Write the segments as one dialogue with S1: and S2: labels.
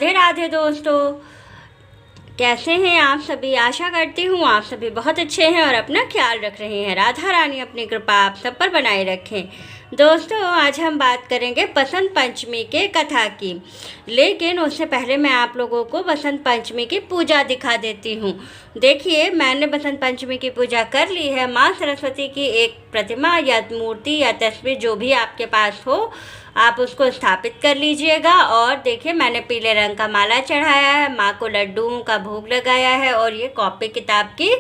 S1: राधे राधे दोस्तों, कैसे हैं आप सभी। आशा करती हूँ आप सभी बहुत अच्छे हैं और अपना ख्याल रख रहे हैं। राधा रानी अपनी कृपा आप सब पर बनाए रखें। दोस्तों, आज हम बात करेंगे बसंत पंचमी के कथा की, लेकिन उससे पहले मैं आप लोगों को बसंत पंचमी की पूजा दिखा देती हूँ। देखिए, मैंने बसंत पंचमी की पूजा कर ली है। माँ सरस्वती की एक प्रतिमा या मूर्ति या तस्वीर जो भी आपके पास हो, आप उसको स्थापित कर लीजिएगा। और देखिए, मैंने पीले रंग का माला चढ़ाया है, माँ को लड्डुओं का भोग लगाया है और ये कॉपी किताब की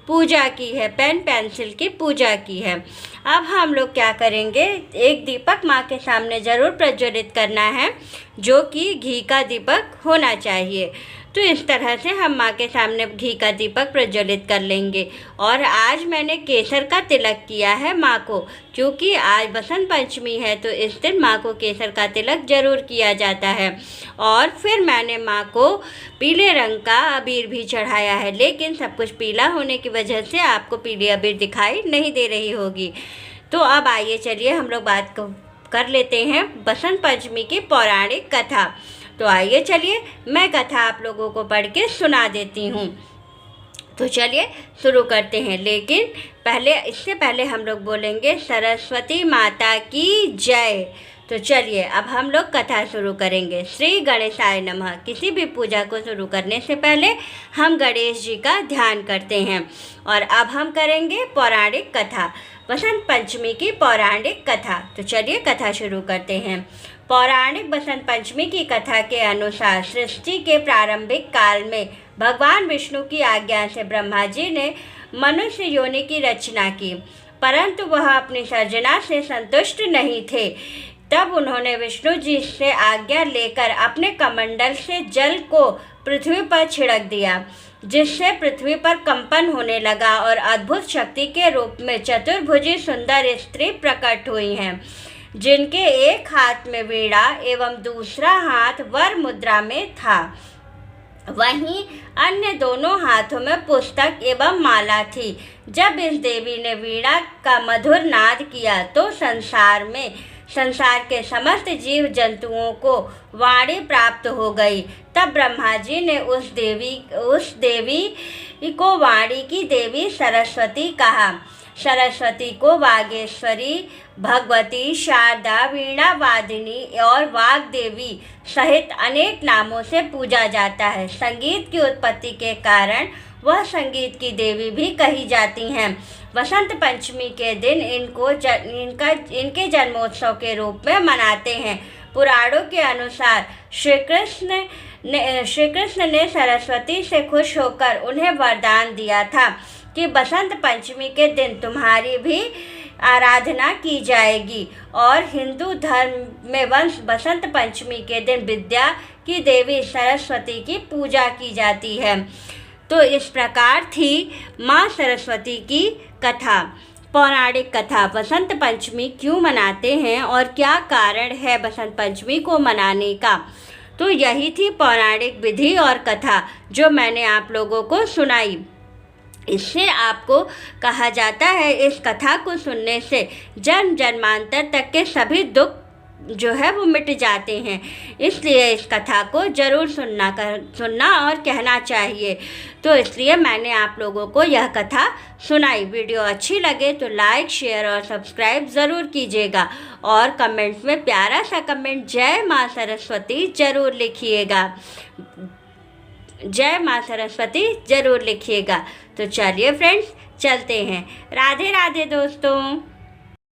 S1: पूजा की है, पेन पेंसिल की पूजा की है। अब हम लोग क्या करेंगे, एक दीपक माँ के सामने ज़रूर प्रज्वलित करना है, जो कि घी का दीपक होना चाहिए। तो इस तरह से हम माँ के सामने घी का दीपक प्रज्वलित कर लेंगे। और आज मैंने केसर का तिलक किया है माँ को, क्योंकि आज बसंत पंचमी है, तो इस दिन माँ को केसर का तिलक जरूर किया जाता है। और फिर मैंने माँ को पीले रंग का अबीर भी चढ़ाया है, लेकिन सब कुछ पीला होने की वजह से आपको पीली अबीर दिखाई नहीं दे रही होगी। तो अब आइए, चलिए हम लोग बात कर लेते हैं बसंत पंचमी की पौराणिक कथा। तो आइए, चलिए मैं कथा आप लोगों को पढ़ के सुना देती हूँ। तो चलिए शुरू करते हैं, लेकिन इससे पहले हम लोग बोलेंगे सरस्वती माता की जय। तो चलिए अब हम लोग कथा शुरू करेंगे। श्री गणेशाय नमः। किसी भी पूजा को शुरू करने से पहले हम गणेश जी का ध्यान करते हैं। और अब हम करेंगे पौराणिक कथा, बसंत पंचमी की पौराणिक कथा। तो चलिए कथा शुरू करते हैं। पौराणिक बसंत पंचमी की कथा के अनुसार सृष्टि के प्रारंभिक काल में भगवान विष्णु की आज्ञा से ब्रह्मा जी ने मनुष्य योनि की रचना की, परंतु वह अपनी सर्जना से संतुष्ट नहीं थे। तब उन्होंने विष्णु जी से आज्ञा लेकर अपने कमंडल से जल को पृथ्वी पर छिड़क दिया, जिससे पृथ्वी पर कंपन होने लगा और अद्भुत शक्ति के रूप में चतुर्भुजी सुंदर स्त्री प्रकट हुई हैं, जिनके एक हाथ में वीणा एवं दूसरा हाथ वर मुद्रा में था। वहीं अन्य दोनों हाथों में पुस्तक एवं माला थी। जब इस देवी ने वीणा का मधुर नाद किया तो संसार के समस्त जीव जंतुओं को वाणी प्राप्त हो गई। तब ब्रह्मा जी ने उस देवी को वाणी की देवी सरस्वती कहा। सरस्वती को वागेश्वरी, भगवती, शारदा, वीणा वादिनी और वाग देवी सहित अनेक नामों से पूजा जाता है। संगीत की उत्पत्ति के कारण वह संगीत की देवी भी कही जाती हैं। बसंत पंचमी के दिन इनके जन्मोत्सव के रूप में मनाते हैं। पुराणों के अनुसार श्री कृष्ण ने सरस्वती से खुश होकर उन्हें वरदान दिया था कि बसंत पंचमी के दिन तुम्हारी भी आराधना की जाएगी। और हिंदू धर्म में बसंत पंचमी के दिन विद्या की देवी सरस्वती की पूजा की जाती है। तो इस प्रकार थी माँ सरस्वती की कथा, पौराणिक कथा। बसंत पंचमी क्यों मनाते हैं और क्या कारण है बसंत पंचमी को मनाने का, तो यही थी पौराणिक विधि और कथा जो मैंने आप लोगों को सुनाई। इससे आपको कहा जाता है, इस कथा को सुनने से जन्म जन्मांतर तक के सभी दुख जो है वो मिट जाते हैं। इसलिए इस कथा को ज़रूर सुनना और कहना चाहिए। तो इसलिए मैंने आप लोगों को यह कथा सुनाई। वीडियो अच्छी लगे तो लाइक, शेयर और सब्सक्राइब ज़रूर कीजिएगा। और कमेंट में प्यारा सा कमेंट जय माँ सरस्वती ज़रूर लिखिएगा। जय माँ सरस्वती ज़रूर लिखिएगा। तो चलिए फ्रेंड्स, चलते हैं। राधे राधे दोस्तों।